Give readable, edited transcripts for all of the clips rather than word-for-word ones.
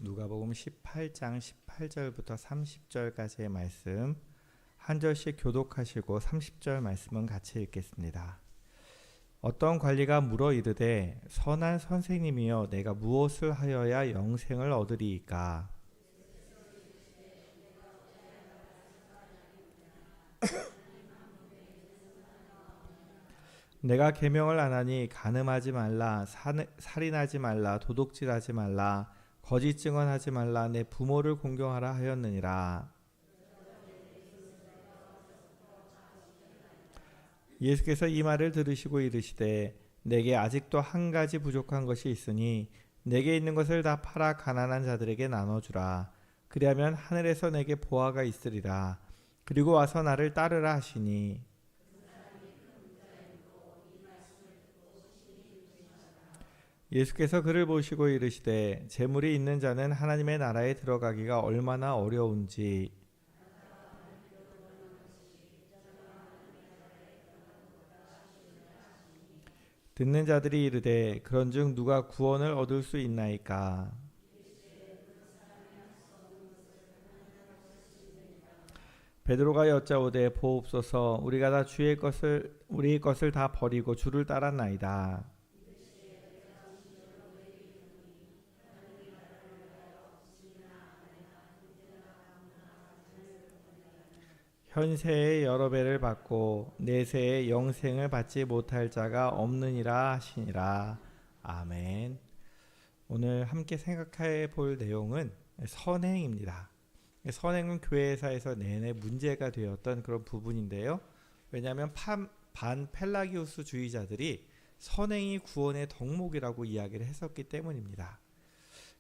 누가복음 18장 18절부터 30절까지의 말씀 한 절씩 교독하시고 30절 말씀은 같이 읽겠습니다. 어떤 관리가 물어 이르되 선한 선생님이여 내가 무엇을 하여야 영생을 얻으리이까? 내가 계명을 안 하니 간음하지 말라, 살인하지 말라, 도둑질하지 말라, 거짓 증언하지 말라, 내 부모를 공경하라 하였느니라. 예수께서 이 말을 들으시고 이르시되 내게 아직도 한 가지 부족한 것이 있으니 내게 있는 것을 다 팔아 가난한 자들에게 나눠주라. 그리하면 하늘에서 내게 보화가 있으리라. 그리고 와서 나를 따르라 하시니 예수께서 그를 보시고 이르시되 재물이 있는 자는 하나님의 나라에 들어가기가 얼마나 어려운지. 듣는 자들이 이르되 그런즉 누가 구원을 얻을 수 있나이까? 베드로가 여짜오되 보옵소서, 우리가 다 우리의 것을 다 버리고 주를 따랐나이다. 현세의 여러 배를 받고 내세의 영생을 받지 못할 자가 없느니라 하시니라. 아멘. 오늘 함께 생각해 볼 내용은 선행입니다. 선행은 교회사에서 내내 문제가 되었던 그런 부분인데요. 왜냐하면 반펠라기우스 주의자들이 선행이 구원의 덕목이라고 이야기를 했었기 때문입니다.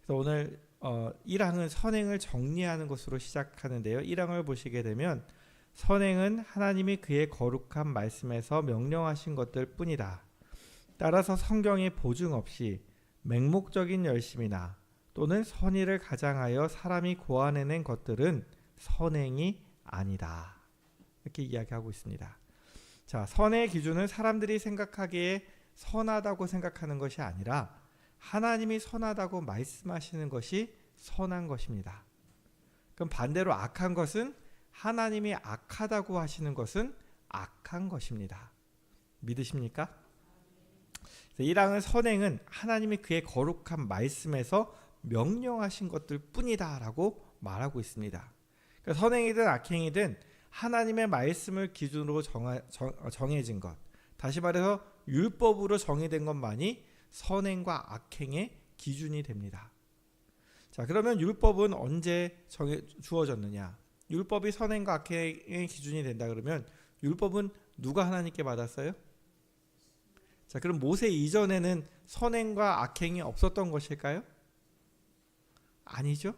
그래서 오늘 1항은 선행을 정리하는 것으로 시작하는데요. 1항을 보시게 되면 선행은 하나님이 그의 거룩한 말씀에서 명령하신 것들 뿐이다. 따라서 성경의 보증 없이 맹목적인 열심이나 또는 선의를 가장하여 사람이 고안해낸 것들은 선행이 아니다. 이렇게 이야기하고 있습니다. 자, 선의 기준은 사람들이 생각하기에 선하다고 생각하는 것이 아니라 하나님이 선하다고 말씀하시는 것이 선한 것입니다. 그럼 반대로 악한 것은 하나님이 악하다고 하시는 것은 악한 것입니다. 믿으십니까? 1항은 선행은 하나님이 그의 거룩한 말씀에서 명령하신 것들 뿐이다 라고 말하고 있습니다. 그러니까 선행이든 악행이든 하나님의 말씀을 기준으로 정해진 것, 다시 말해서 율법으로 정의된 것만이 선행과 악행의 기준이 됩니다. 자, 그러면 율법은 언제 주어졌느냐? 율법이 선행과 악행의 기준이 된다 그러면 율법은 누가 하나님께 받았어요? 자, 그럼 모세 이전에는 선행과 악행이 없었던 것일까요? 아니죠.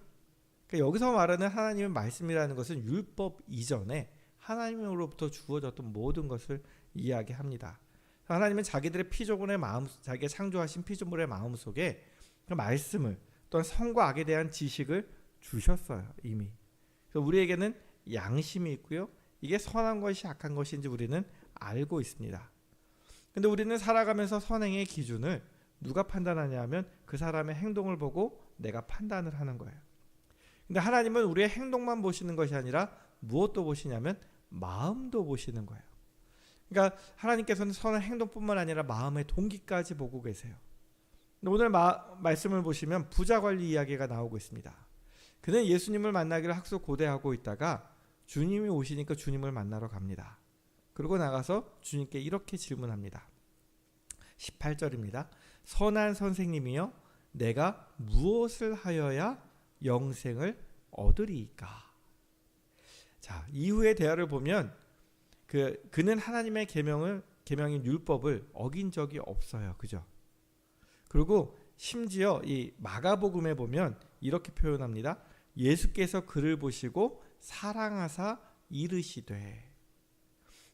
그러니까 여기서 말하는 하나님의 말씀이라는 것은 율법 이전에 하나님으로부터 주어졌던 모든 것을 이야기합니다. 하나님은 자기들의 피조물의 마음, 자기가 창조하신 피조물의 마음 속에 그 말씀을 또는 선과 악에 대한 지식을 주셨어요. 이미. 그래서 우리에게는 양심이 있고요. 이게 선한 것이 악한 것인지 우리는 알고 있습니다. 근데 우리는 살아가면서 선행의 기준을 누가 판단하냐 하면 그 사람의 행동을 보고 내가 판단을 하는 거예요. 근데 하나님은 우리의 행동만 보시는 것이 아니라 무엇도 보시냐면 마음도 보시는 거예요. 그러니까 하나님께서는 선한 행동뿐만 아니라 마음의 동기까지 보고 계세요. 오늘 말씀을 보시면 부자 관리 이야기가 나오고 있습니다. 그는 예수님을 만나기를 학수고대하고 있다가 주님이 오시니까 주님을 만나러 갑니다. 그리고 나가서 주님께 이렇게 질문합니다. 18절입니다. 선한 선생님이여 내가 무엇을 하여야 영생을 얻으리이까? 자, 이후의 대화를 보면 그는 하나님의 계명인 율법을 어긴 적이 없어요. 그죠? 그리고 심지어 이 마가복음에 보면 이렇게 표현합니다. 예수께서 그를 보시고 사랑하사 이르시되.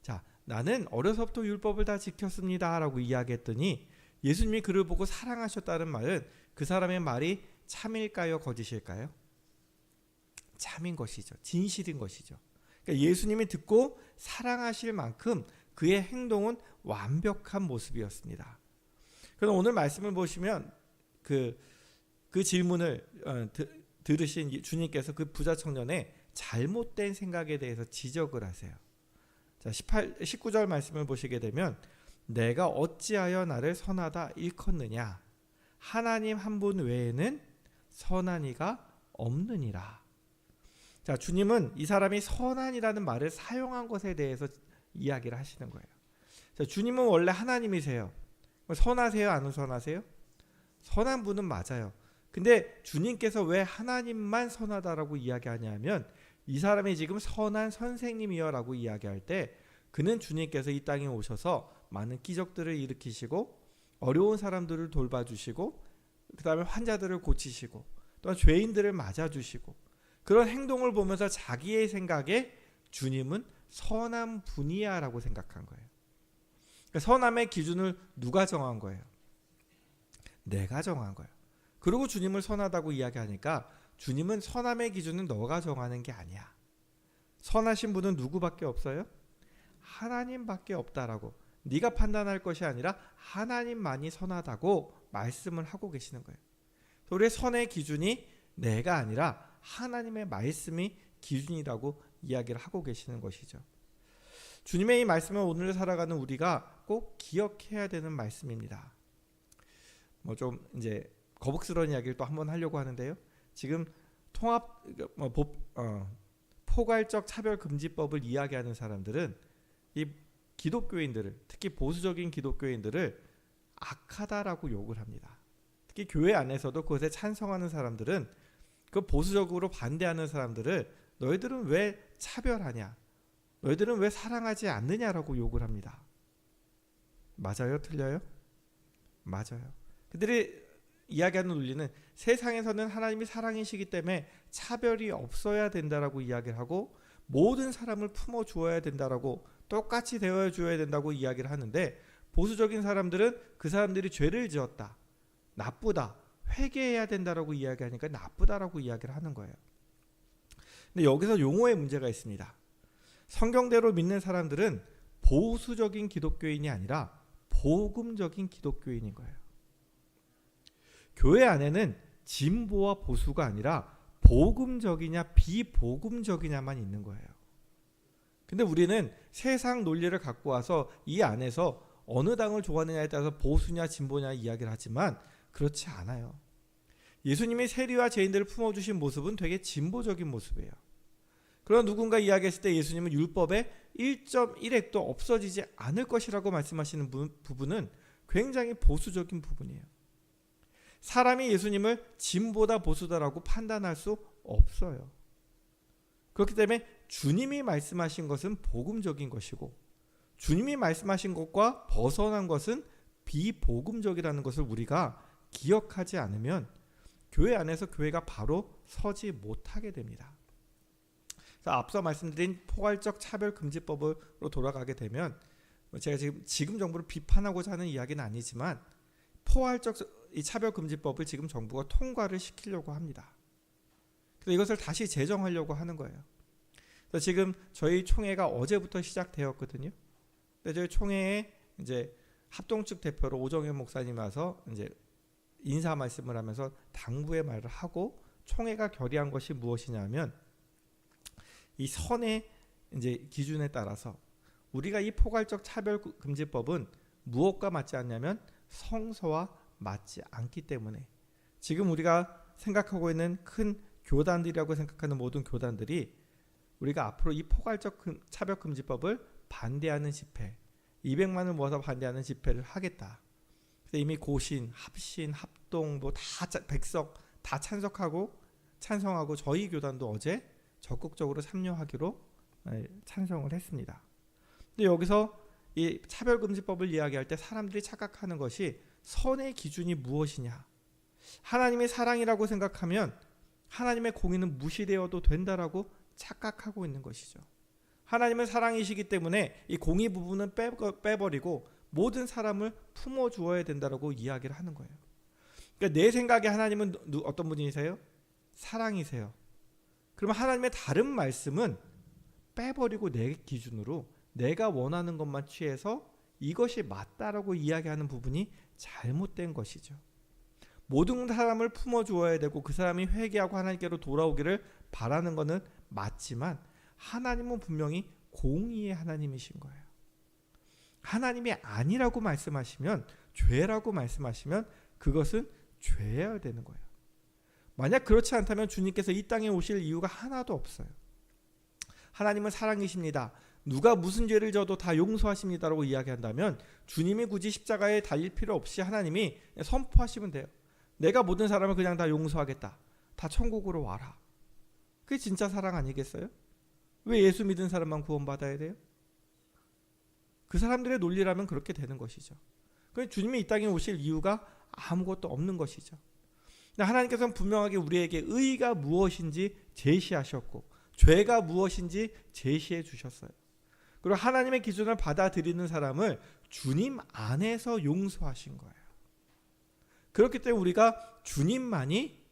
자, 나는 어려서부터 율법을 다 지켰습니다 라고 이야기했더니 예수님이 그를 보고 사랑하셨다는 말은 그 사람의 말이 참일까요? 거짓일까요? 참인 것이죠. 진실인 것이죠. 그러니까 예수님이 듣고 사랑하실 만큼 그의 행동은 완벽한 모습이었습니다. 그럼 오늘 말씀을 보시면 그 그 질문을 들으신 주님께서 그 부자 청년의 잘못된 생각에 대해서 지적을 하세요. 자, 19절 말씀을 보시게 되면 내가 어찌하여 나를 선하다 일컫느냐 하나님 한 분 외에는 선한 이가 없느니라. 자, 주님은 이 사람이 선한이라는 말을 사용한 것에 대해서 이야기를 하시는 거예요. 자, 주님은 원래 하나님이세요. 선하세요? 안 선하세요? 선한 분은 맞아요. 근데 주님께서 왜 하나님만 선하다라고 이야기하냐면 이 사람이 지금 선한 선생님이여 라고 이야기할 때 그는 주님께서 이 땅에 오셔서 많은 기적들을 일으키시고 어려운 사람들을 돌봐주시고 그 다음에 환자들을 고치시고 또한 죄인들을 맞아주시고 그런 행동을 보면서 자기의 생각에 주님은 선한 분이야 라고 생각한 거예요. 그러니까 선함의 기준을 누가 정한 거예요? 내가 정한 거예요. 그리고 주님을 선하다고 이야기하니까 주님은 선함의 기준은 너가 정하는 게 아니야. 선하신 분은 누구밖에 없어요? 하나님밖에 없다라고. 네가 판단할 것이 아니라 하나님만이 선하다고 말씀을 하고 계시는 거예요. 우리의 선의 기준이 내가 아니라 하나님의 말씀이 기준이라고 이야기를 하고 계시는 것이죠. 주님의 이 말씀은 오늘 살아가는 우리가 꼭 기억해야 되는 말씀입니다. 좀 이제 거북스러운 이야기를 또 한번 하려고 하는데요. 지금 포괄적 차별금지법을 이야기하는 사람들은 이 기독교인들을, 특히 보수적인 기독교인들을 악하다라고 욕을 합니다. 특히 교회 안에서도 그것에 찬성하는 사람들은 그 보수적으로 반대하는 사람들을 너희들은 왜 차별하냐? 너희들은 왜 사랑하지 않느냐라고 욕을 합니다. 맞아요? 틀려요? 맞아요. 그들이 이야기하는 논리는 세상에서는 하나님이 사랑이시기 때문에 차별이 없어야 된다라고 이야기를 하고 모든 사람을 품어주어야 된다라고 똑같이 대해줘야 된다고 이야기를 하는데 보수적인 사람들은 그 사람들이 죄를 지었다, 나쁘다, 회개해야 된다라고 이야기하니까 나쁘다라고 이야기를 하는 거예요. 근데 여기서 용어의 문제가 있습니다. 성경대로 믿는 사람들은 보수적인 기독교인이 아니라 복음적인 기독교인인 거예요. 교회 안에는 진보와 보수가 아니라 복음적이냐 비복음적이냐만 있는 거예요. 근데 우리는 세상 논리를 갖고 와서 이 안에서 어느 당을 좋아하느냐에 따라서 보수냐 진보냐 이야기를 하지만 그렇지 않아요. 예수님이 세리와 죄인들을 품어주신 모습은 되게 진보적인 모습이에요. 그러나 누군가 이야기했을 때 예수님은 율법의 1.1획도 없어지지 않을 것이라고 말씀하시는 부분은 굉장히 보수적인 부분이에요. 사람이 예수님을 진보다 보수다라고 판단할 수 없어요. 그렇기 때문에 주님이 말씀하신 것은 복음적인 것이고 주님이 말씀하신 것과 벗어난 것은 비복음적이라는 것을 우리가 기억하지 않으면 교회 안에서 교회가 바로 서지 못하게 됩니다. 그래서 앞서 말씀드린 포괄적 차별금지법으로 돌아가게 되면 제가 지금 정부를 비판하고자 하는 이야기는 아니지만 포괄적 이 차별금지법을 지금 정부가 통과를 시키려고 합니다. 그래서 이것을 다시 제정하려고 하는 거예요. 그래서 지금 저희 총회가 어제부터 시작되었거든요. 근데 저희 총회에 이제 합동 측 대표로 오정현 목사님 와서 이제 인사 말씀을 하면서 당부의 말을 하고 총회가 결의한 것이 무엇이냐면 이 선의 이제 기준에 따라서 우리가 이 포괄적 차별금지법은 무엇과 맞지 않냐면 성서와 맞지 않기 때문에 지금 우리가 생각하고 있는 큰 교단들이라고 생각하는 모든 교단들이 우리가 앞으로 이 포괄적 차별금지법을 반대하는 집회 200만을 모아서 반대하는 집회를 하겠다. 이미 고신, 합신, 합동 다 백석 다 찬성하고 저희 교단도 어제 적극적으로 참여하기로 찬성을 했습니다. 근데 여기서 이 차별금지법을 이야기할 때 사람들이 착각하는 것이 선의 기준이 무엇이냐. 하나님의 사랑이라고 생각하면 하나님의 공의는 무시되어도 된다라고 착각하고 있는 것이죠. 하나님은 사랑이시기 때문에 이 공의 부분은 빼버리고 모든 사람을 품어주어야 된다라고 이야기를 하는 거예요. 그러니까 내 생각에 하나님은 어떤 분이세요? 사랑이세요. 그러면 하나님의 다른 말씀은 빼버리고 내 기준으로 내가 원하는 것만 취해서 이것이 맞다라고 이야기하는 부분이 잘못된 것이죠. 모든 사람을 품어주어야 되고 그 사람이 회개하고 하나님께로 돌아오기를 바라는 것은 맞지만 하나님은 분명히 공의의 하나님이신 거예요. 하나님이 아니라고 말씀하시면, 죄라고 말씀하시면 그것은 죄여야 되는 거예요. 만약 그렇지 않다면 주님께서 이 땅에 오실 이유가 하나도 없어요. 하나님은 사랑이십니다. 누가 무슨 죄를 져도 다 용서하십니다라고 이야기한다면 주님이 굳이 십자가에 달릴 필요 없이 하나님이 선포하시면 돼요. 내가 모든 사람을 그냥 다 용서하겠다. 다 천국으로 와라. 그게 진짜 사랑 아니겠어요? 왜 예수 믿은 사람만 구원받아야 돼요? 그 사람들의 논리라면 그렇게 되는 것이죠. 그래서 주님이 이 땅에 오실 이유가 아무것도 없는 것이죠. 하나님께서는 분명하게 우리에게 의가 무엇인지 제시하셨고 죄가 무엇인지 제시해 주셨어요. 그리고 하나님의 기준을 받아들이는 사람을 주님 안에서 용서하신 거예요. 그렇기 때문에 우리가 주님만이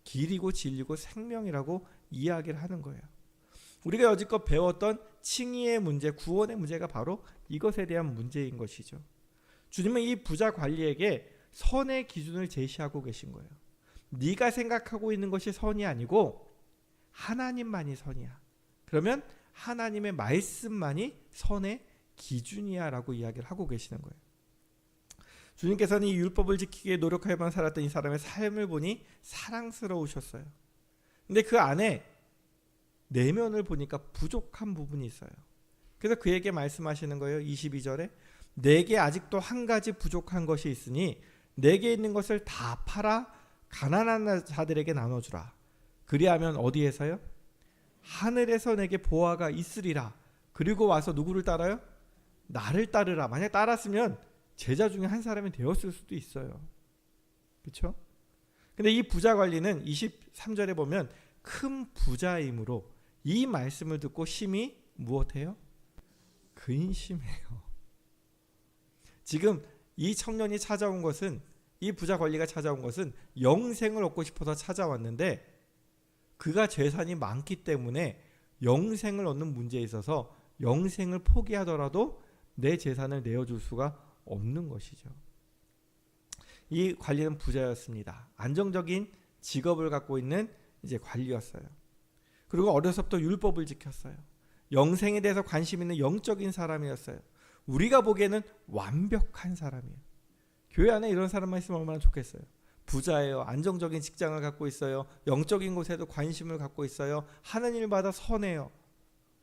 길이고 진리고 생명이라고 이야기를 하는 거예요. 우리가 여지껏 배웠던 칭의의 문제, 구원의 문제가 바로 이것에 대한 문제인 것이죠. 주님은 이 부자 관리에게 선의 기준을 제시하고 계신 거예요. 네가 생각하고 있는 것이 선이 아니고 하나님만이 선이야. 그러면 하나님의 말씀만이 선의 기준이야 라고 이야기를 하고 계시는 거예요. 주님께서는 이 율법을 지키기에 노력하여만 살았던 이 사람의 삶을 보니 사랑스러우셨어요. 근데 그 안에 내면을 보니까 부족한 부분이 있어요. 그래서 그에게 말씀하시는 거예요. 22절에 내게 아직도 한 가지 부족한 것이 있으니 내게 있는 것을 다 팔아 가난한 자들에게 나눠주라. 그리하면 어디에서요? 하늘에서 내게 보화가 있으리라. 그리고 와서 누구를 따라요? 나를 따르라. 만약 따랐으면 제자 중에 한 사람이 되었을 수도 있어요. 그렇죠? 근데 이 부자 관리는 23절에 보면 큰 부자이므로 이 말씀을 듣고 심히 무엇해요? 근심해요. 지금 이 청년이 찾아온 것은, 이 부자 관리가 찾아온 것은 영생을 얻고 싶어서 찾아왔는데 그가 재산이 많기 때문에 영생을 얻는 문제에 있어서 영생을 포기하더라도 내 재산을 내어줄 수가 없는 것이죠. 이 관리는 부자였습니다. 안정적인 직업을 갖고 있는 이제 관리였어요. 그리고 어려서부터 율법을 지켰어요. 영생에 대해서 관심 있는 영적인 사람이었어요. 우리가 보기에는 완벽한 사람이에요. 교회 안에 이런 사람만 있으면 얼마나 좋겠어요. 부자예요. 안정적인 직장을 갖고 있어요. 영적인 곳에도 관심을 갖고 있어요. 하는 일마다 선해요.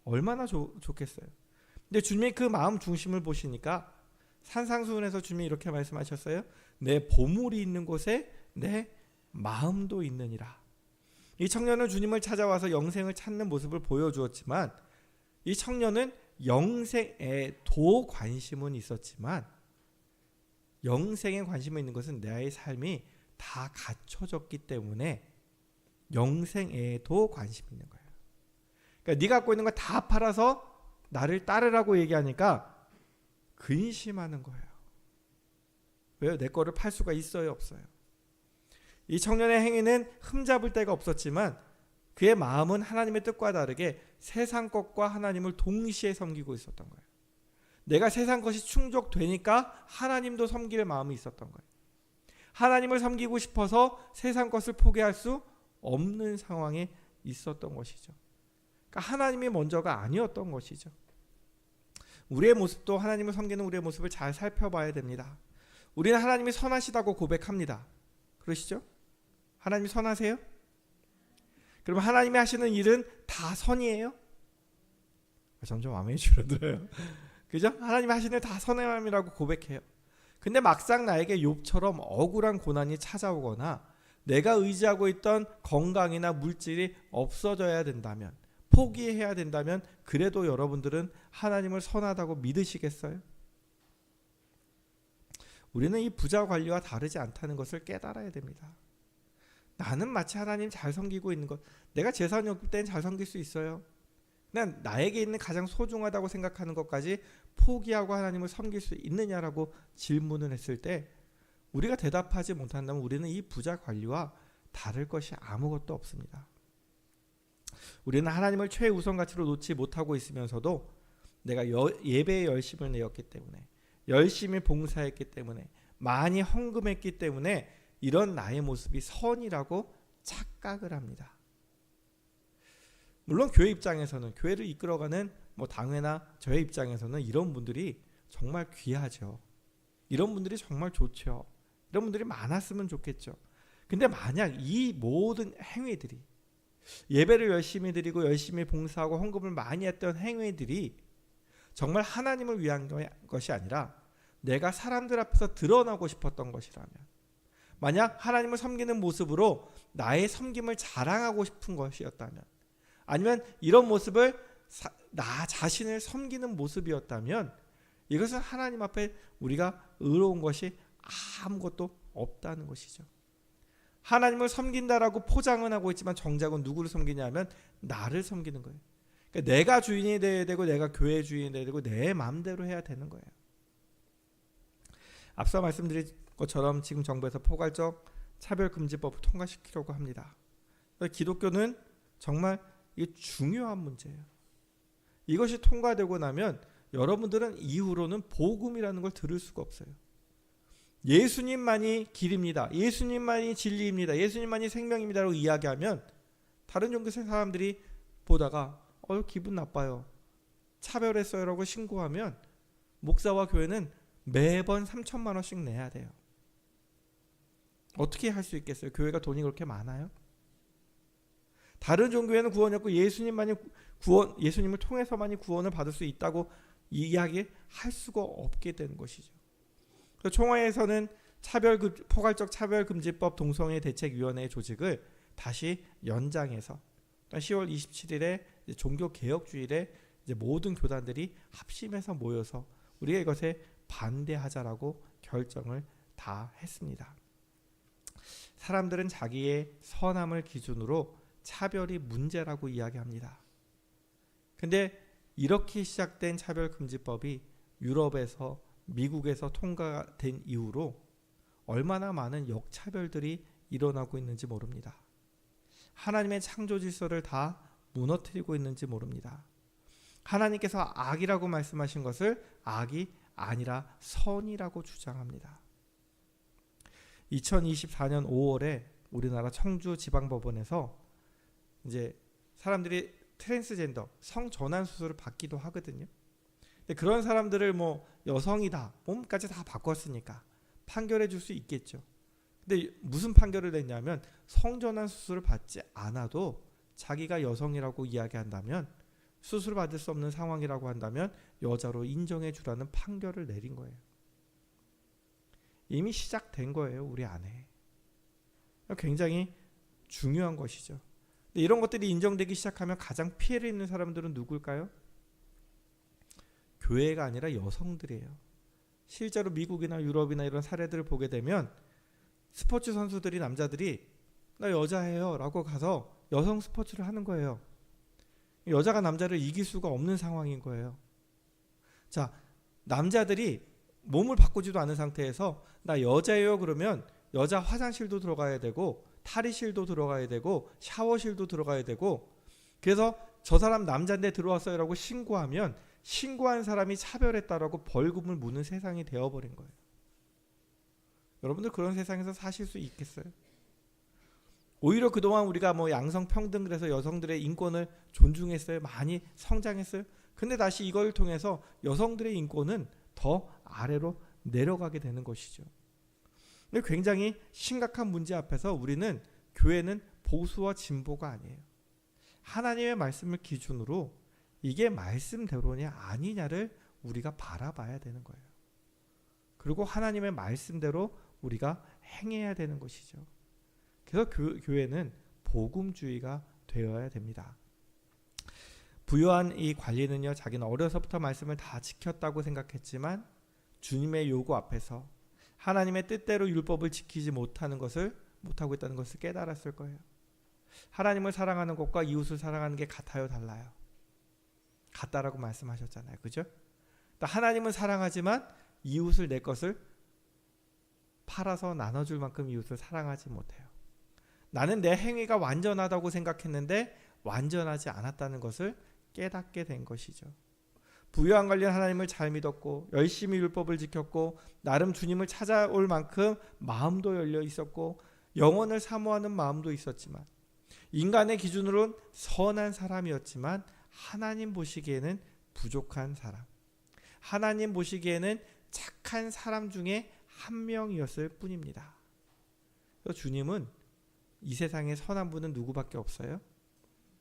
얼마나 좋겠어요. 근데 주님이 그 마음 중심을 보시니까 산상수훈에서 주님이 이렇게 말씀하셨어요. 내 보물이 있는 곳에 내 마음도 있느니라. 이 청년은 주님을 찾아와서 영생을 찾는 모습을 보여주었지만 이 청년은 영생에도 관심은 있었지만 영생에 관심이 있는 것은 나의 삶이 다 갖춰졌기 때문에 영생에도 관심이 있는 거예요. 그러니까 네가 갖고 있는 거 다 팔아서 나를 따르라고 얘기하니까 근심하는 거예요. 왜요? 내 거를 팔 수가 있어요, 없어요? 이 청년의 행위는 흠잡을 데가 없었지만 그의 마음은 하나님의 뜻과 다르게 세상 것과 하나님을 동시에 섬기고 있었던 거예요. 내가 세상 것이 충족되니까 하나님도 섬길 마음이 있었던 거예요. 하나님을 섬기고 싶어서 세상 것을 포기할 수 없는 상황에 있었던 것이죠. 그러니까 하나님이 먼저가 아니었던 것이죠. 우리의 모습도 하나님을 섬기는 우리의 모습을 잘 살펴봐야 됩니다. 우리는 하나님이 선하시다고 고백합니다. 그러시죠? 하나님이 선하세요? 그럼 하나님이 하시는 일은 다 선이에요? 점점 마음이 줄어들어요. 그죠? 하나님이 하시는 일 다 선함이라고 고백해요. 근데 막상 나에게 욥처럼 억울한 고난이 찾아오거나 내가 의지하고 있던 건강이나 물질이 없어져야 된다면, 포기해야 된다면 그래도 여러분들은 하나님을 선하다고 믿으시겠어요? 우리는 이 부자 관리와 다르지 않다는 것을 깨달아야 됩니다. 나는 마치 하나님 잘 섬기고 있는 것, 내가 재산이 없을 때는 잘 섬길 수 있어요. 난 나에게 있는 가장 소중하다고 생각하는 것까지 포기하고 하나님을 섬길 수 있느냐라고 질문을 했을 때 우리가 대답하지 못한다면 우리는 이 부자 관리와 다를 것이 아무것도 없습니다. 우리는 하나님을 최우선 가치로 놓지 못하고 있으면서도 내가 예배에 열심을 내었기 때문에, 열심히 봉사했기 때문에, 많이 헌금했기 때문에 이런 나의 모습이 선이라고 착각을 합니다. 물론 교회 입장에서는, 교회를 이끌어가는 당회나 저의 입장에서는 이런 분들이 정말 귀하죠. 이런 분들이 정말 좋죠. 이런 분들이 많았으면 좋겠죠. 근데 만약 이 모든 행위들이, 예배를 열심히 드리고 열심히 봉사하고 헌금을 많이 했던 행위들이 정말 하나님을 위한 것이 아니라 내가 사람들 앞에서 드러나고 싶었던 것이라면, 만약 하나님을 섬기는 모습으로 나의 섬김을 자랑하고 싶은 것이었다면, 아니면 이런 모습을 나 자신을 섬기는 모습이었다면, 이것은 하나님 앞에 우리가 의로운 것이 아무것도 없다는 것이죠. 하나님을 섬긴다라고 포장은 하고 있지만 정작은 누구를 섬기냐면 나를 섬기는 거예요. 그러니까 내가 주인이 되어야 되고, 내가 교회의 주인이 되어야 되고, 내 마음대로 해야 되는 거예요. 앞서 말씀드린 것처럼 지금 정부에서 포괄적 차별금지법을 통과시키려고 합니다. 기독교는 정말 이게 중요한 문제예요. 이것이 통과되고 나면 여러분들은 이후로는 복음이라는 걸 들을 수가 없어요. 예수님만이 길입니다, 예수님만이 진리입니다, 예수님만이 생명입니다라고 이야기하면 다른 종교 사람들이 보다가 기분 나빠요, 차별했어요 라고 신고하면 목사와 교회는 매번 3천만 원씩 내야 돼요. 어떻게 할 수 있겠어요? 교회가 돈이 그렇게 많아요? 다른 종교에는 구원이 없고 예수님을 통해서만이 구원을 받을 수 있다고 이야기할 수가 없게 되는 것이죠. 총회에서는 포괄적 차별금지법 동성애 대책위원회 조직을 다시 연장해서 10월 27일에 종교개혁주일에 모든 교단들이 합심해서 모여서 우리가 이것에 반대하자라고 결정을 다 했습니다. 사람들은 자기의 선함을 기준으로 차별이 문제라고 이야기합니다. 근데 이렇게 시작된 차별금지법이 유럽에서, 미국에서 통과된 이후로 얼마나 많은 역차별들이 일어나고 있는지 모릅니다. 하나님의 창조 질서를 다 무너뜨리고 있는지 모릅니다. 하나님께서 악이라고 말씀하신 것을 악이 아니라 선이라고 주장합니다. 2024년 5월에 우리나라 청주지방법원에서 이제 사람들이 트랜스젠더, 성전환 수술을 받기도 하거든요. 근데 그런 사람들을 여성이다, 몸까지 다 바꿨으니까 판결해 줄 수 있겠죠. 근데 무슨 판결을 냈냐면, 성전환 수술을 받지 않아도 자기가 여성이라고 이야기한다면, 수술을 받을 수 없는 상황이라고 한다면 여자로 인정해 주라는 판결을 내린 거예요. 이미 시작된 거예요, 우리 안에. 굉장히 중요한 것이죠. 근데 이런 것들이 인정되기 시작하면 가장 피해를 입는 사람들은 누굴까요? 교회가 아니라 여성들이에요. 실제로 미국이나 유럽이나 이런 사례들을 보게 되면 스포츠 선수들이, 남자들이 나 여자예요 라고 가서 여성 스포츠를 하는 거예요. 여자가 남자를 이길 수가 없는 상황인 거예요. 자, 남자들이 몸을 바꾸지도 않은 상태에서 나 여자예요 그러면 여자 화장실도 들어가야 되고, 탈의실도 들어가야 되고, 샤워실도 들어가야 되고, 그래서 저 사람 남자인데 들어왔어요 라고 신고하면 신고한 사람이 차별했다라고 벌금을 무는 세상이 되어버린 거예요. 여러분들 그런 세상에서 사실 수 있겠어요? 오히려 그동안 우리가 양성평등, 그래서 여성들의 인권을 존중했어요. 많이 성장했어요. 근데 다시 이걸 통해서 여성들의 인권은 더 아래로 내려가게 되는 것이죠. 근데 굉장히 심각한 문제 앞에서 우리는, 교회는 보수와 진보가 아니에요. 하나님의 말씀을 기준으로 이게 말씀대로냐 아니냐를 우리가 바라봐야 되는 거예요. 그리고 하나님의 말씀대로 우리가 행해야 되는 것이죠. 그래서 교회는 복음주의가 되어야 됩니다. 부요한 이 관리는요, 자기는 어려서부터 말씀을 다 지켰다고 생각했지만 주님의 요구 앞에서 하나님의 뜻대로 율법을 지키지 못하고 있다는 것을 깨달았을 거예요. 하나님을 사랑하는 것과 이웃을 사랑하는 게 같아요, 달라요? 같다라고 말씀하셨잖아요, 그죠? 하나님은 사랑하지만 이웃을, 내 것을 팔아서 나눠줄 만큼 이웃을 사랑하지 못해요. 나는 내 행위가 완전하다고 생각했는데 완전하지 않았다는 것을 깨닫게 된 것이죠. 부유한 관련 하나님을 잘 믿었고 열심히 율법을 지켰고 나름 주님을 찾아올 만큼 마음도 열려 있었고 영원을 사모하는 마음도 있었지만 인간의 기준으로는 선한 사람이었지만 하나님 보시기에는 부족한 사람, 하나님 보시기에는 착한 사람 중에 한 명이었을 뿐입니다. 그래서 주님은 이 세상에 선한 분은 누구밖에 없어요?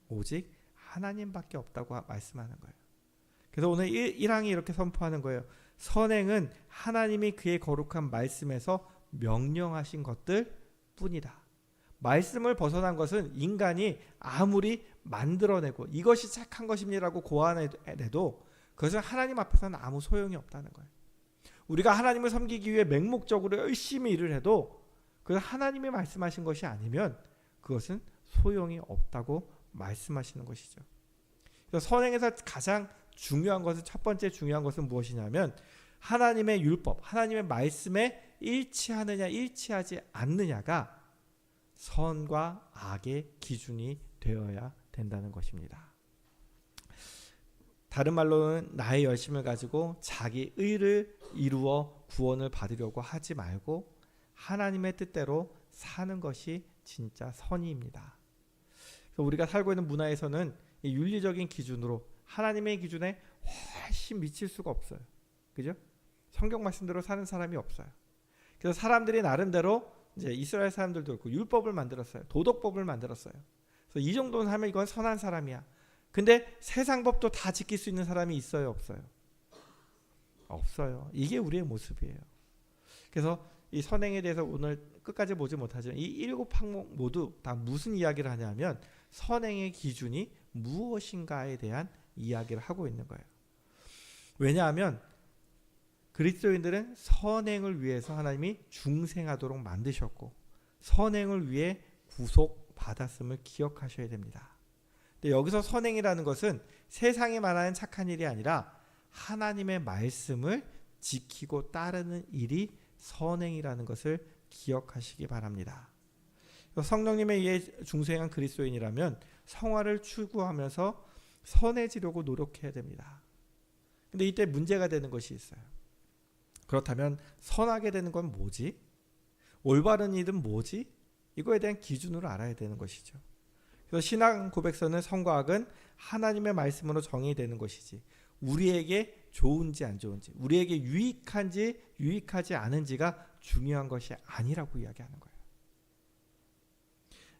오직 하나님밖에 없다고 말씀하는 거예요. 그래서 오늘 1항이 이렇게 선포하는 거예요. 선행은 하나님이 그의 거룩한 말씀에서 명령하신 것들 뿐이다. 말씀을 벗어난 것은 인간이 아무리 만들어내고 이것이 착한 것입니다라고 고안해도 그것은 하나님 앞에서는 아무 소용이 없다는 거예요. 우리가 하나님을 섬기기 위해 맹목적으로 열심히 일을 해도 그것은 하나님이 말씀하신 것이 아니면 그것은 소용이 없다고 말씀하시는 것이죠. 그래서 선행에서 가장 중요한 것은, 첫 번째 중요한 것은 무엇이냐면 하나님의 율법, 하나님의 말씀에 일치하느냐 일치하지 않느냐가 선과 악의 기준이 되어야 된다는 것입니다. 다른 말로는 나의 열심을 가지고 자기 의를 이루어 구원을 받으려고 하지 말고 하나님의 뜻대로 사는 것이 진짜 선의입니다. 우리가 살고 있는 문화에서는 이 윤리적인 기준으로 하나님의 기준에 훨씬 미칠 수가 없어요. 그죠? 성경 말씀대로 사는 사람이 없어요. 그래서 사람들이 나름대로 이제 이스라엘 사람들도 있고 율법을 만들었어요. 도덕법을 만들었어요. 그래서 이 정도는 하면 이건 선한 사람이야. 근데 세상 법도 다 지킬 수 있는 사람이 있어요, 없어요? 없어요. 이게 우리의 모습이에요. 그래서 이 선행에 대해서 오늘 끝까지 보지 못하지만 이 7항목 모두 다 무슨 이야기를 하냐면 선행의 기준이 무엇인가에 대한 이야기를 하고 있는 거예요. 왜냐하면 그리스도인들은 선행을 위해서 하나님이 중생하도록 만드셨고 선행을 위해 구속받았음을 기억하셔야 됩니다. 근데 여기서 선행이라는 것은 세상에 말하는 착한 일이 아니라 하나님의 말씀을 지키고 따르는 일이 선행이라는 것을 기억하시기 바랍니다. 성령님에 의해 중생한 그리스도인이라면 성화를 추구하면서 선해지려고 노력해야 됩니다. 근데 이때 문제가 되는 것이 있어요. 그렇다면 선하게 되는 건 뭐지? 올바른 일은 뭐지? 이거에 대한 기준을 알아야 되는 것이죠. 그래서 신앙 고백서는 선과 악은 하나님의 말씀으로 정의되는 것이지 우리에게 좋은지 안 좋은지, 우리에게 유익한지 유익하지 않은지가 중요한 것이 아니라고 이야기하는 거예요.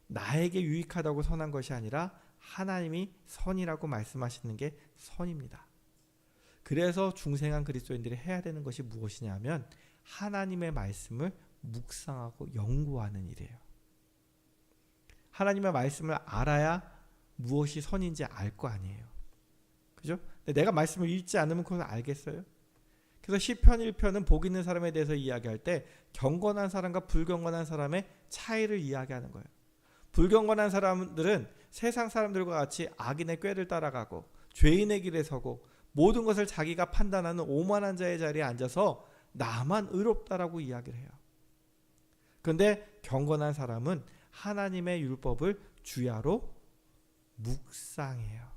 나에게 유익하다고 선한 것이 아니라 하나님이 선이라고 말씀하시는 게 선입니다. 그래서 중생한 그리스도인들이 해야 되는 것이 무엇이냐면 하나님의 말씀을 묵상하고 연구하는 일이에요. 하나님의 말씀을 알아야 무엇이 선인지 알 거 아니에요. 그죠? 내가 말씀을 읽지 않으면 그걸 알겠어요? 그래서 시편 1편은 복 있는 사람에 대해서 이야기할 때 경건한 사람과 불경건한 사람의 차이를 이야기하는 거예요. 불경건한 사람들은 세상 사람들과 같이 악인의 꾀를 따라가고 죄인의 길에 서고 모든 것을 자기가 판단하는 오만한 자의 자리에 앉아서 나만 의롭다라고 이야기를 해요. 그런데 경건한 사람은 하나님의 율법을 주야로 묵상해요.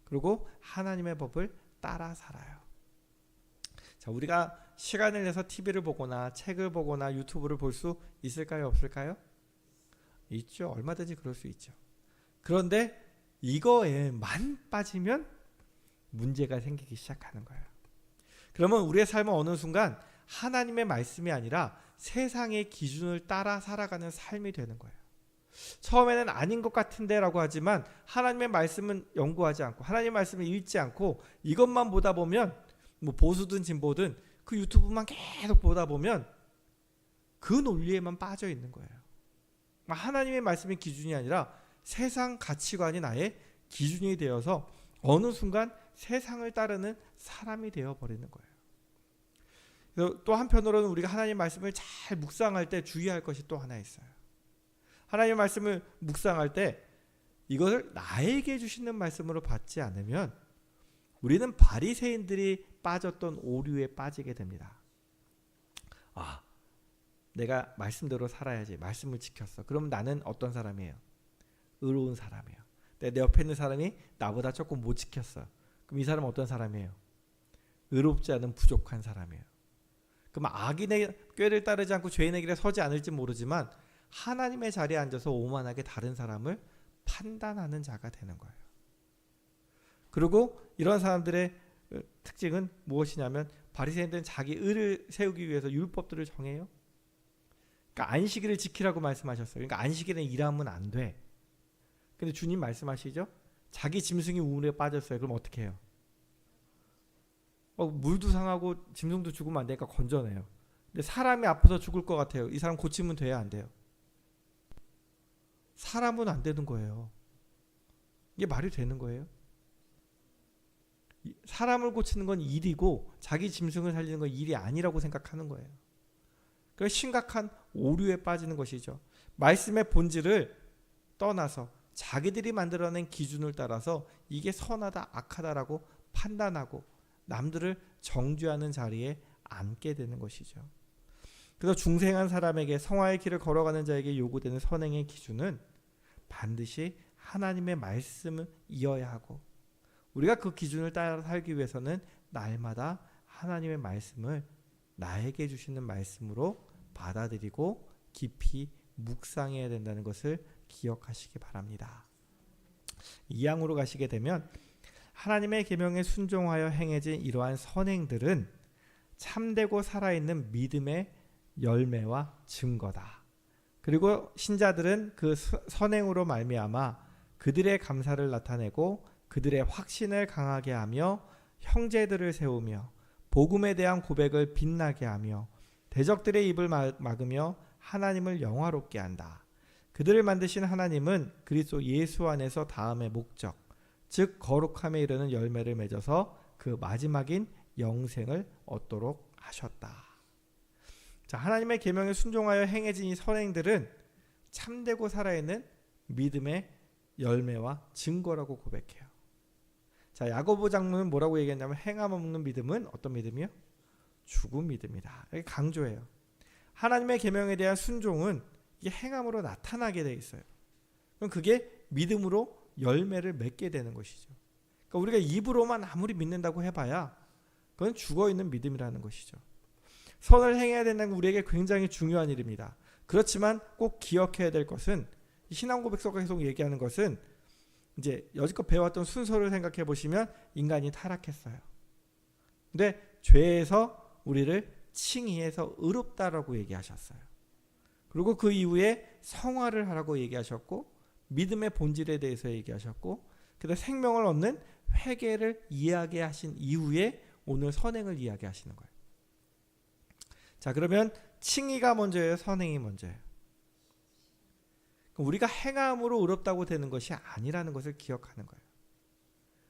그리고 하나님의 법을 따라 살아요. 자, 우리가 시간을 내서 TV를 보거나 책을 보거나 유튜브를 볼 수 있을까요? 없을까요? 있죠. 얼마든지 그럴 수 있죠. 그런데 이거에만 빠지면 문제가 생기기 시작하는 거예요. 그러면 우리의 삶은 어느 순간 하나님의 말씀이 아니라 세상의 기준을 따라 살아가는 삶이 되는 거예요. 처음에는 아닌 것 같은데 라고 하지만 하나님의 말씀은 연구하지 않고 하나님의 말씀을 읽지 않고 이것만 보다 보면 뭐 보수든 진보든 그 유튜브만 계속 보다 보면 그 논리에만 빠져 있는 거예요. 하나님의 말씀이 기준이 아니라 세상 가치관이 나의 기준이 되어서 어느 순간 세상을 따르는 사람이 되어버리는 거예요. 또 한편으로는 우리가 하나님의 말씀을 잘 묵상할 때 주의할 것이 또 하나 있어요. 하나님의 말씀을 묵상할 때 이것을 나에게 주시는 말씀으로 받지 않으면 우리는 바리새인들이 빠졌던 오류에 빠지게 됩니다. 아, 내가 말씀대로 살아야지. 말씀을 지켰어. 그럼 나는 어떤 사람이에요? 의로운 사람이에요. 내 옆에 있는 사람이 나보다 조금 못 지켰어. 그럼 이 사람은 어떤 사람이에요? 의롭지 않은 부족한 사람이에요. 그럼 악인의 꾀를 따르지 않고 죄인의 길에 서지 않을지 모르지만 하나님의 자리에 앉아서 오만하게 다른 사람을 판단하는 자가 되는 거예요. 그리고 이런 사람들의 특징은 무엇이냐면 바리새인들은 자기 의를 세우기 위해서 율법들을 정해요. 그러니까 안식일을 지키라고 말씀하셨어요. 그러니까 안식일에 일하면 안 돼. 근데 주님 말씀하시죠. 자기 짐승이 우물에 빠졌어요. 그럼 어떻게 해요? 물도 상하고 짐승도 죽으면 안 되니까 건져내요. 근데 사람이 아파서 죽을 것 같아요. 이 사람 고치면 돼야 안 돼요? 사람은 안 되는 거예요. 이게 말이 되는 거예요? 사람을 고치는 건 일이고 자기 짐승을 살리는 건 일이 아니라고 생각하는 거예요. 그래서 심각한 오류에 빠지는 것이죠. 말씀의 본질을 떠나서 자기들이 만들어낸 기준을 따라서 이게 선하다 악하다라고 판단하고 남들을 정죄하는 자리에 앉게 되는 것이죠. 그래서 중생한 사람에게 성화의 길을 걸어가는 자에게 요구되는 선행의 기준은 반드시 하나님의 말씀을 이어야 하고 우리가 그 기준을 따라 살기 위해서는 날마다 하나님의 말씀을 나에게 주시는 말씀으로 받아들이고 깊이 묵상해야 된다는 것을 기억하시기 바랍니다. 2항으로 가시게 되면 하나님의 계명에 순종하여 행해진 이러한 선행들은 참되고 살아있는 믿음의 열매와 증거다. 그리고 신자들은 그 선행으로 말미암아 그들의 감사를 나타내고 그들의 확신을 강하게 하며 형제들을 세우며 복음에 대한 고백을 빛나게 하며 대적들의 입을 막으며 하나님을 영화롭게 한다. 그들을 만드신 하나님은 그리스도 예수 안에서 다음의 목적, 즉 거룩함에 이르는 열매를 맺어서 그 마지막인 영생을 얻도록 하셨다. 자, 하나님의 계명에 순종하여 행해진 이 선행들은 참되고 살아있는 믿음의 열매와 증거라고 고백해요. 자, 야고보 장로는 뭐라고 얘기했냐면 행함 없는 믿음은 어떤 믿음이요? 죽은 믿음이다. 이렇게 강조해요. 하나님의 계명에 대한 순종은 이게 행함으로 나타나게 돼 있어요. 그럼 그게 믿음으로 열매를 맺게 되는 것이죠. 그러니까 우리가 입으로만 아무리 믿는다고 해봐야 그건 죽어있는 믿음이라는 것이죠. 선을 행해야 된다는 건 우리에게 굉장히 중요한 일입니다. 그렇지만 꼭 기억해야 될 것은 신앙고백서가 계속 얘기하는 것은 이제 여지껏 배워왔던 순서를 생각해 보시면 인간이 타락했어요. 근데 죄에서 우리를 칭의해서 의롭다라고 얘기하셨어요. 그리고 그 이후에 성화를 하라고 얘기하셨고 믿음의 본질에 대해서 얘기하셨고 그다음 생명을 얻는 회개를 이야기하신 이후에 오늘 선행을 이야기하시는 거예요. 자, 그러면 칭의가 먼저예요? 선행이 먼저예요? 우리가 행함으로 의롭다고 되는 것이 아니라는 것을 기억하는 거예요.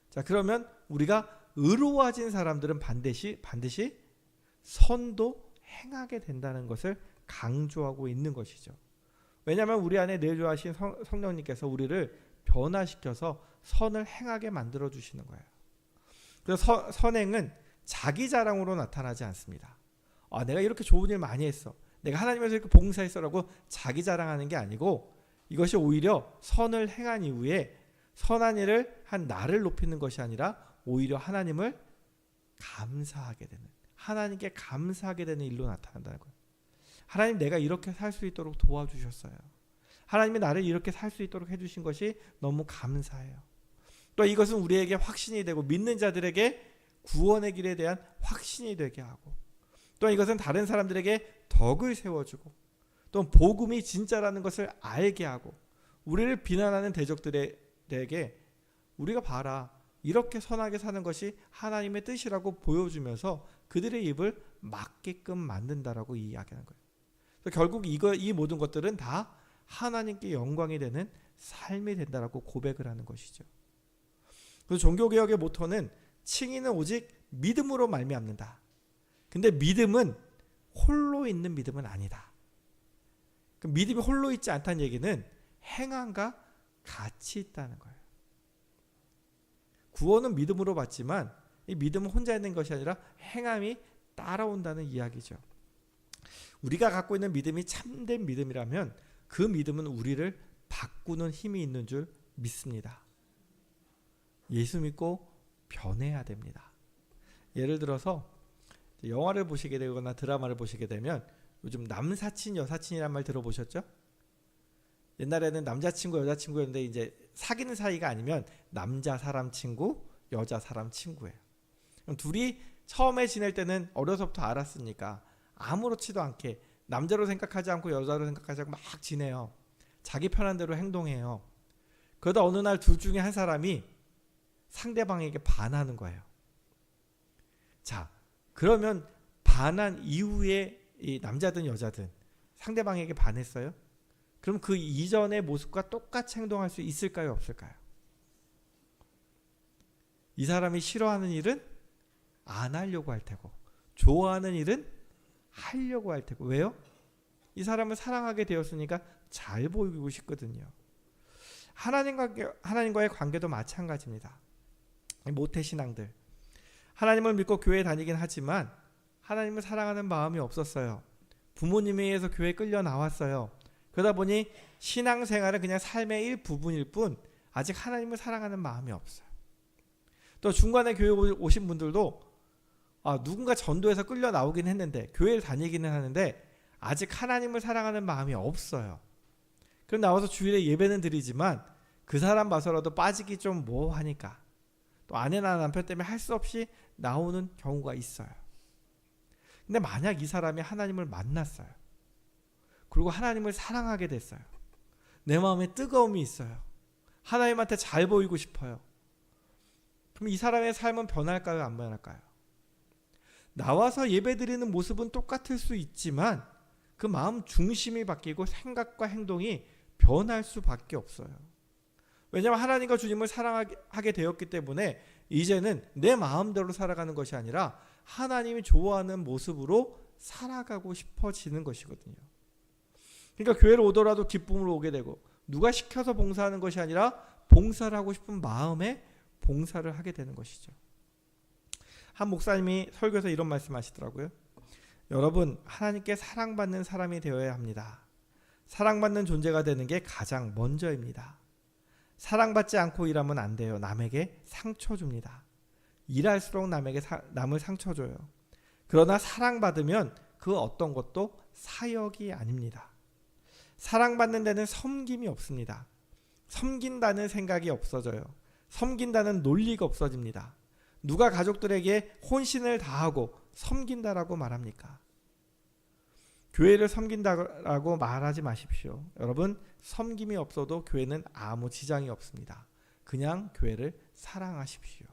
자, 그러면 우리가 의로워진 사람들은 반드시 선도 행하게 된다는 것을 강조하고 있는 것이죠. 왜냐하면 우리 안에 내주하신 성령님께서 우리를 변화시켜서 선을 행하게 만들어 주시는 거예요. 그래서 선행은 자기 자랑으로 나타나지 않습니다. 내가 이렇게 좋은 일 많이 했어. 내가 하나님에서 이렇게 봉사했어라고 자기 자랑하는 게 아니고 이것이 오히려 선을 행한 이후에 선한 일을 한 나를 높이는 것이 아니라 오히려 하나님을 감사하게 되는, 하나님께 감사하게 되는 일로 나타난다는 거예요. 하나님, 내가 이렇게 살 수 있도록 도와주셨어요. 하나님이 나를 이렇게 살 수 있도록 해주신 것이 너무 감사해요. 또 이것은 우리에게 확신이 되고 믿는 자들에게 구원의 길에 대한 확신이 되게 하고 또 이것은 다른 사람들에게 덕을 세워주고 또 복음이 진짜라는 것을 알게 하고 우리를 비난하는 대적들에게 우리가 봐라, 이렇게 선하게 사는 것이 하나님의 뜻이라고 보여주면서 그들의 입을 막게끔 만든다라고 이야기하는 거예요. 그래서 결국 이 모든 것들은 다 하나님께 영광이 되는 삶이 된다라고 고백을 하는 것이죠. 그래서 종교개혁의 모토는 칭의는 오직 믿음으로 말미암는다. 근데 믿음은 홀로 있는 믿음은 아니다. 믿음이 홀로 있지 않다는 얘기는 행함과 같이 있다는 거예요. 구원은 믿음으로 받지만 이 믿음은 혼자 있는 것이 아니라 행함이 따라온다는 이야기죠. 우리가 갖고 있는 믿음이 참된 믿음이라면 그 믿음은 우리를 바꾸는 힘이 있는 줄 믿습니다. 예수 믿고 변해야 됩니다. 예를 들어서 영화를 보시게 되거나 드라마를 보시게 되면 요즘 남사친 여사친이란 말 들어보셨죠? 옛날에는 남자친구 여자친구였는데 이제 사귀는 사이가 아니면 남자 사람 친구 여자 사람 친구예요. 그럼 둘이 처음에 지낼 때는 어려서부터 알았으니까 아무렇지도 않게 남자로 생각하지 않고 여자로 생각하지 않고 막 지내요. 자기 편한 대로 행동해요. 그러다 어느 날 둘 중에 한 사람이 상대방에게 반하는 거예요. 자, 그러면 반한 이후에 이 남자든 여자든 상대방에게 반했어요? 그럼 그 이전의 모습과 똑같이 행동할 수 있을까요? 없을까요? 이 사람이 싫어하는 일은 안 하려고 할 테고 좋아하는 일은 하려고 할 테고. 왜요? 이 사람을 사랑하게 되었으니까 잘 보이고 싶거든요. 하나님과의 관계도 마찬가지입니다. 모태신앙들, 하나님을 믿고 교회에 다니긴 하지만 하나님을 사랑하는 마음이 없었어요. 부모님에 의해서 교회에 끌려 나왔어요. 그러다 보니 신앙생활은 그냥 삶의 일부분일 뿐 아직 하나님을 사랑하는 마음이 없어요. 또 중간에 교회 오신 분들도 누군가 전도해서 끌려 나오긴 했는데 교회를 다니기는 하는데 아직 하나님을 사랑하는 마음이 없어요. 그럼 나와서 주일에 예배는 드리지만 그 사람 봐서라도 빠지기 좀 뭐하니까 또 아내나 남편 때문에 할 수 없이 나오는 경우가 있어요. 근데 만약 이 사람이 하나님을 만났어요. 그리고 하나님을 사랑하게 됐어요. 내 마음에 뜨거움이 있어요. 하나님한테 잘 보이고 싶어요. 그럼 이 사람의 삶은 변할까요? 안 변할까요? 나와서 예배드리는 모습은 똑같을 수 있지만 그 마음 중심이 바뀌고 생각과 행동이 변할 수밖에 없어요. 왜냐하면 하나님과 주님을 사랑하게 되었기 때문에 이제는 내 마음대로 살아가는 것이 아니라 하나님이 좋아하는 모습으로 살아가고 싶어지는 것이거든요. 그러니까 교회를 오더라도 기쁨으로 오게 되고 누가 시켜서 봉사하는 것이 아니라 봉사를 하고 싶은 마음에 봉사를 하게 되는 것이죠. 한 목사님이 설교에서 이런 말씀하시더라고요. 여러분, 하나님께 사랑받는 사람이 되어야 합니다. 사랑받는 존재가 되는 게 가장 먼저입니다. 사랑받지 않고 일하면 안 돼요. 남에게 상처 줍니다. 일할수록 남을 상처 줘요. 그러나 사랑받으면 그 어떤 것도 사역이 아닙니다. 사랑받는 데는 섬김이 없습니다. 섬긴다는 생각이 없어져요. 섬긴다는 논리가 없어집니다. 누가 가족들에게 혼신을 다하고 섬긴다라고 말합니까? 교회를 섬긴다라고 말하지 마십시오. 여러분, 섬김이 없어도 교회는 아무 지장이 없습니다. 그냥 교회를 사랑하십시오.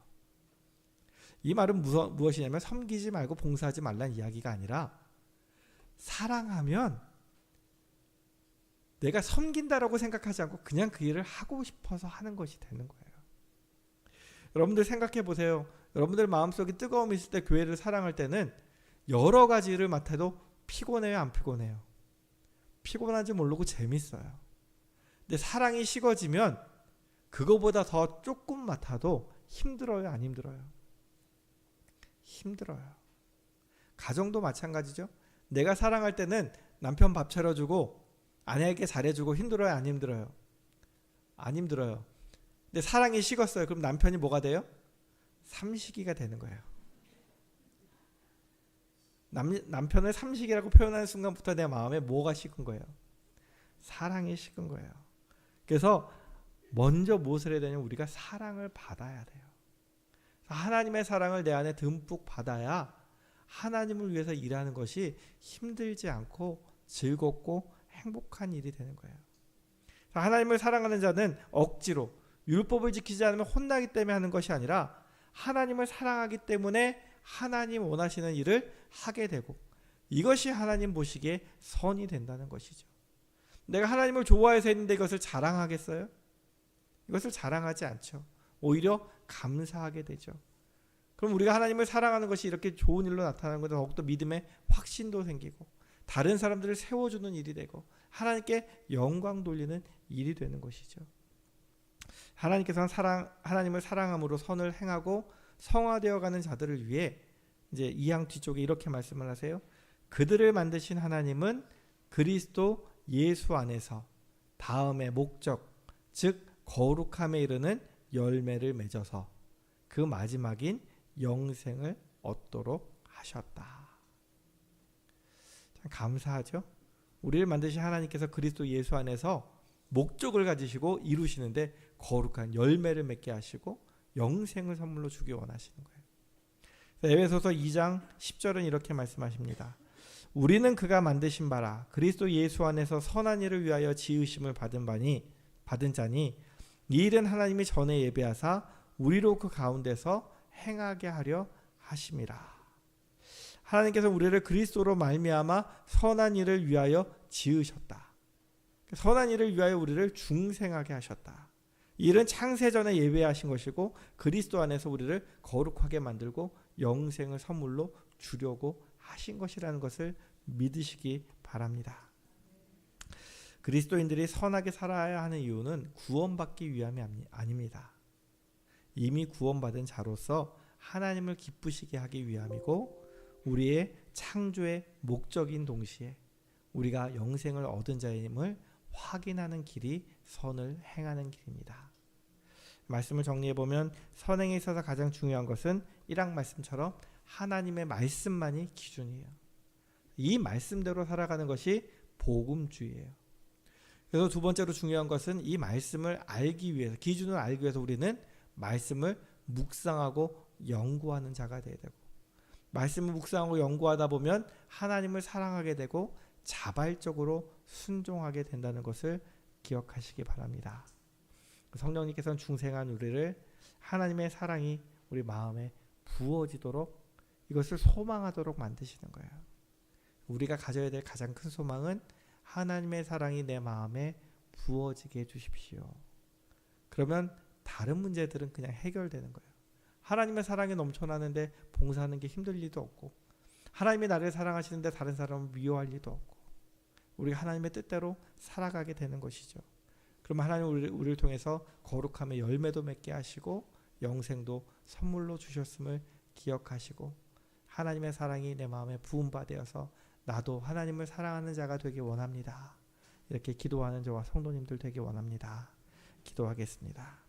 이 말은 무엇이냐면 섬기지 말고 봉사하지 말라는 이야기가 아니라 사랑하면 내가 섬긴다라고 생각하지 않고 그냥 그 일을 하고 싶어서 하는 것이 되는 거예요. 여러분들 생각해 보세요. 여러분들 마음속에 뜨거움이 있을 때 교회를 사랑할 때는 여러 가지 일을 맡아도 피곤해요, 안 피곤해요? 피곤한지 모르고 재밌어요. 근데 사랑이 식어지면 그거보다 더 조금 맡아도 힘들어요, 안 힘들어요? 힘들어요. 가정도 마찬가지죠. 내가 사랑할 때는 남편 밥 차려주고 아내에게 잘해주고 힘들어요, 안 힘들어요? 안 힘들어요. 근데 사랑이 식었어요. 그럼 남편이 뭐가 돼요? 삼식이가 되는 거예요. 남편을 삼식이라고 표현하는 순간부터 내 마음에 뭐가 식은 거예요? 사랑이 식은 거예요. 그래서 먼저 무엇을 해야 되냐면 우리가 사랑을 받아야 돼요. 하나님의 사랑을 내 안에 듬뿍 받아야 하나님을 위해서 일하는 것이 힘들지 않고 즐겁고 행복한 일이 되는 거예요. 하나님을 사랑하는 자는 억지로 율법을 지키지 않으면 혼나기 때문에 하는 것이 아니라 하나님을 사랑하기 때문에 하나님 원하시는 일을 하게 되고 이것이 하나님 보시기에 선이 된다는 것이죠. 내가 하나님을 좋아해서 했는데 이것을 자랑하겠어요? 이것을 자랑하지 않죠. 오히려 감사하게 되죠. 그럼 우리가 하나님을 사랑하는 것이 이렇게 좋은 일로 나타나는 것은 더욱더 믿음의 확신도 생기고 다른 사람들을 세워주는 일이 되고 하나님께 영광 돌리는 일이 되는 것이죠. 하나님께서는 하나님을 사랑함으로 선을 행하고 성화되어가는 자들을 위해 이제 2장 뒤쪽에 이렇게 말씀을 하세요. 그들을 만드신 하나님은 그리스도 예수 안에서 다음의 목적 즉 거룩함에 이르는 열매를 맺어서 그 마지막인 영생을 얻도록 하셨다. 참 감사하죠? 우리를 만드신 하나님께서 그리스도 예수 안에서 목적을 가지시고 이루시는데 거룩한 열매를 맺게 하시고 영생을 선물로 주기 원하시는 거예요. 에베소서 2장 10절은 이렇게 말씀하십니다. 우리는 그가 만드신 바라 그리스도 예수 안에서 선한 일을 위하여 지으심을 받은 자니 이 일은 하나님이 전에 예배하사 우리로 그 가운데서 행하게 하려 하심이라. 하나님께서 우리를 그리스도로 말미암아 선한 일을 위하여 지으셨다. 선한 일을 위하여 우리를 중생하게 하셨다. 이 일은 창세전에 예배하신 것이고 그리스도 안에서 우리를 거룩하게 만들고 영생을 선물로 주려고 하신 것이라는 것을 믿으시기 바랍니다. 그리스도인들이 선하게 살아야 하는 이유는 구원받기 위함이 아닙니다. 이미 구원받은 자로서 하나님을 기쁘시게 하기 위함이고 우리의 창조의 목적인 동시에 우리가 영생을 얻은 자임을 확인하는 길이 선을 행하는 길입니다. 말씀을 정리해보면 선행에 있어서 가장 중요한 것은 1학 말씀처럼 하나님의 말씀만이 기준이에요. 이 말씀대로 살아가는 것이 복음주의예요. 그래서 두 번째로 중요한 것은 이 말씀을 알기 위해서, 기준을 알기 위해서 우리는 말씀을 묵상하고 연구하는 자가 되어야 되고, 말씀을 묵상하고 연구하다 보면 하나님을 사랑하게 되고 자발적으로 순종하게 된다는 것을 기억하시기 바랍니다. 성령님께서는 중생한 우리를 하나님의 사랑이 우리 마음에 부어지도록 이것을 소망하도록 만드시는 거예요. 우리가 가져야 될 가장 큰 소망은 하나님의 사랑이 내 마음에 부어지게 해주십시오. 그러면 다른 문제들은 그냥 해결되는 거예요. 하나님의 사랑이 넘쳐나는데 봉사하는 게 힘들 리도 없고, 하나님이 나를 사랑하시는데 다른 사람을 미워할 리도 없고, 우리가 하나님의 뜻대로 살아가게 되는 것이죠. 그럼 하나님은 우리를 통해서 거룩함의 열매도 맺게 하시고 영생도 선물로 주셨음을 기억하시고, 하나님의 사랑이 내 마음에 부음바 되어서 나도 하나님을 사랑하는 자가 되기 원합니다. 이렇게 기도하는 저와 성도님들 되기 원합니다. 기도하겠습니다.